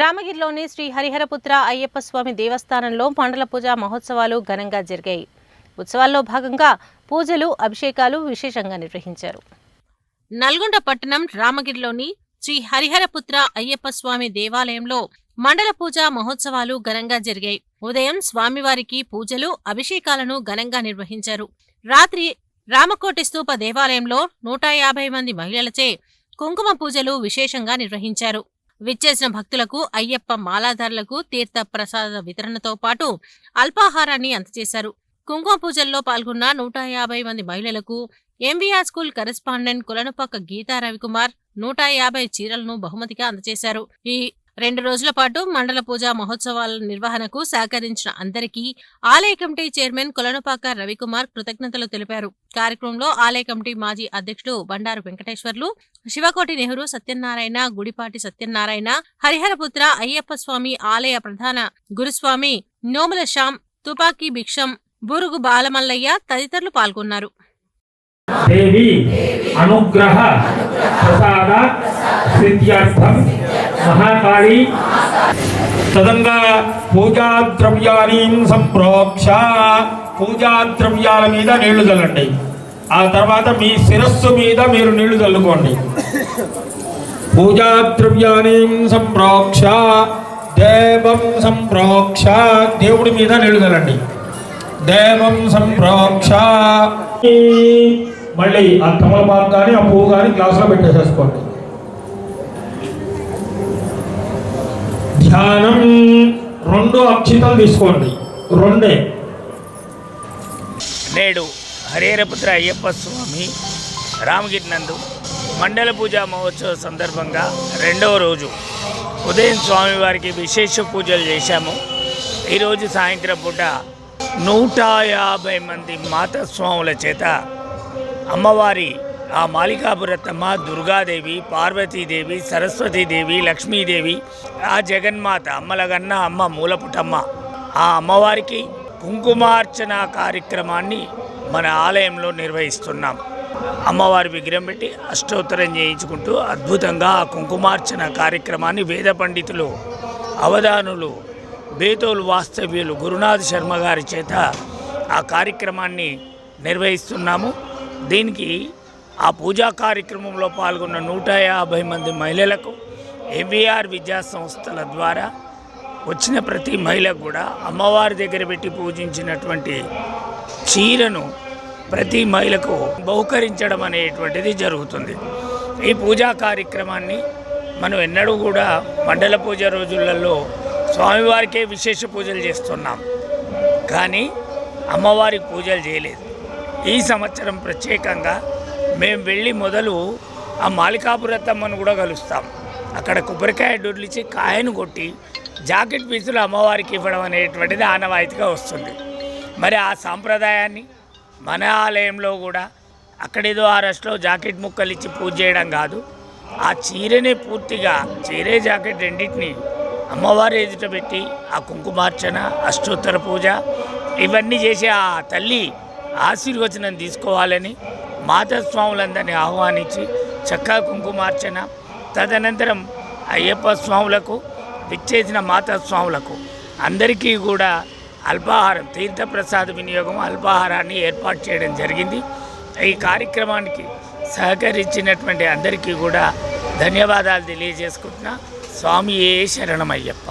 రామగిరిలోని శ్రీ హరిహరపుత్ర అయ్యప్ప స్వామి దేవస్థానంలో మండల పూజ మహోత్సవాలు ఘనంగా జరిగాయి. ఉత్సవాల్లో భాగంగా పూజలు, అభిషేకాలు విశేషంగా నిర్వహించారు. నల్గొండ పట్టణం రామగిరిలోని శ్రీ హరిహరపుత్ర అయ్యప్ప స్వామి దేవాలయంలో మండల పూజ మహోత్సవాలు ఘనంగా జరిగాయి. ఉదయం స్వామివారికి పూజలు, అభిషేకాలను ఘనంగా నిర్వహించారు. రాత్రి రామకోటి స్తూప దేవాలయంలో 150 మంది మహిళలచే కుంకుమ పూజలు విశేషంగా నిర్వహించారు. విచ్చేసిన భక్తులకు అయ్యప్ప మాలాధారులకు తీర్థ ప్రసాద వితరణతో పాటు అల్పాహారాన్ని అందజేశారు. కుంకుమ పూజల్లో పాల్గొన్న 150 మంది మహిళలకు ఎంవీఆర్ స్కూల్ కరెస్పాండెంట్ కులనుపక్క గీతా రవికుమార్ 150 చీరలను బహుమతిగా అందజేశారు. ఈ 2 రోజుల పాటు మండల పూజా మహోత్సవాల నిర్వహణకు సహకరించిన అందరికీ ఆలయ కమిటీ చైర్మన్ కులనుపాక రవికుమార్ కృతజ్ఞతలు తెలిపారు. కార్యక్రమంలో ఆలయ కమిటీ మాజీ అధ్యక్షుడు బండారు వెంకటేశ్వర్లు, శివకోటి నెహ్రూ, సత్యనారాయణ, గుడిపాటి సత్యనారాయణ, హరిహరపుత్ర అయ్యప్ప స్వామి ఆలయ ప్రధాన గురుస్వామి నోముల శ్యామ్, తుపాకీ భిక్షం, బురుగు బాలమల్లయ్య తదితరులు పాల్గొన్నారు. దేవి అనుగ్రహ ప్రసాద సిద్ధ్యర్థం మహాకాళి తదంగా పూజాద్రవ్యాన్ని సంప్రోక్ష, పూజాద్రవ్యాల మీద నీళ్లు చల్లండి. ఆ తర్వాత మీ శిరస్సు మీద మీరు నీళ్లు చల్లుకోండి. పూజాద్రవ్యాన్ని సంప్రోక్ష దేవం సంప్రోక్ష, దేవుడి మీద నీళ్లు చల్లండి. దేవం సంప్రోక్ష. మళ్ళీ ఆ తమలపాకు కానీ ఆ పువ్వు కానీ గ్లాసులో పెట్టేసేసుకోండి. ధ్యానం 2 అక్షితలు తీసుకోండి, 2. నేడు హరిహరపుత్ర అయ్యప్ప స్వామి రామగిరి నందు మండల పూజా మహోత్సవ సందర్భంగా 2వ రోజు ఉదయం స్వామివారికి విశేష పూజలు చేశాము. ఈరోజు సాయంత్రం పూట 150 మంది మాతస్వాముల చేత అమ్మవారి ఆ మాలికాపురత్తమ్మ, దుర్గాదేవి, పార్వతీదేవి, సరస్వతీదేవి, లక్ష్మీదేవి, ఆ జగన్మాత అమ్మలగన్న అమ్మ మూలపుటమ్మ ఆ అమ్మవారికి కుంకుమార్చన కార్యక్రమాన్ని మన ఆలయంలో నిర్వహిస్తున్నాం. అమ్మవారి విగ్రహం పెట్టి అష్టోత్తరం చేయించుకుంటూ అద్భుతంగా ఆ కుంకుమార్చన కార్యక్రమాన్ని వేద పండితులు, అవధానులు, బేతోలు వాస్తవ్యులు గురునాథ్ శర్మ గారి చేత ఆ కార్యక్రమాన్ని నిర్వహిస్తున్నాము. దీనికి ఆ పూజా కార్యక్రమంలో పాల్గొన్న 150 మంది మహిళలకు ఎంవీఆర్ విద్యా సంస్థల ద్వారా వచ్చిన ప్రతి మహిళకు కూడా అమ్మవారి దగ్గర పెట్టి పూజించినటువంటి చీరను ప్రతి మహిళకు బహుకరించడం అనేటువంటిది జరుగుతుంది. ఈ పూజా కార్యక్రమాన్ని మనం ఎన్నడూ కూడా మండల పూజ రోజులలో స్వామివారికే విశేష పూజలు చేస్తున్నాం, కానీ అమ్మవారికి పూజలు చేయలేదు. ఈ సంవత్సరం ప్రత్యేకంగా మేము వెళ్ళి మొదలు ఆ మాలికాపురత్తమ్మను కూడా కలుస్తాం. అక్కడ కొబ్బరికాయ డొర్లిచి కాయను కొట్టి జాకెట్ పీసులు అమ్మవారికి ఇవ్వడం అనేటువంటిది ఆనవాయితీగా వస్తుంది. మరి ఆ సాంప్రదాయాన్ని మన ఆలయంలో కూడా అక్కడేదో ఆ రష్లో జాకెట్ ముక్కలు ఇచ్చి పూజ చేయడం కాదు, ఆ చీరనే పూర్తిగా చీరే జాకెట్ రెండింటిని అమ్మవారి ఎదుట పెట్టి ఆ కుంకుమార్చన, అష్టోత్తర పూజ ఇవన్నీ చేసి ఆ తల్లి ఆశీర్వచనం తీసుకోవాలని మాతాస్వాములందరినీ ఆహ్వానించి చక్కగా కుంకుమార్చన, తదనంతరం అయ్యప్ప స్వాములకు విచ్చేసిన మాతాస్వాములకు అందరికీ కూడా అల్పాహారం, తీర్థప్రసాద వినియోగం, అల్పాహారాన్ని ఏర్పాటు చేయడం జరిగింది. ఈ కార్యక్రమానికి సహకరించినటువంటి అందరికీ కూడా ధన్యవాదాలు తెలియజేసుకుంటున్నా. స్వామియే శరణమయ్యప్ప.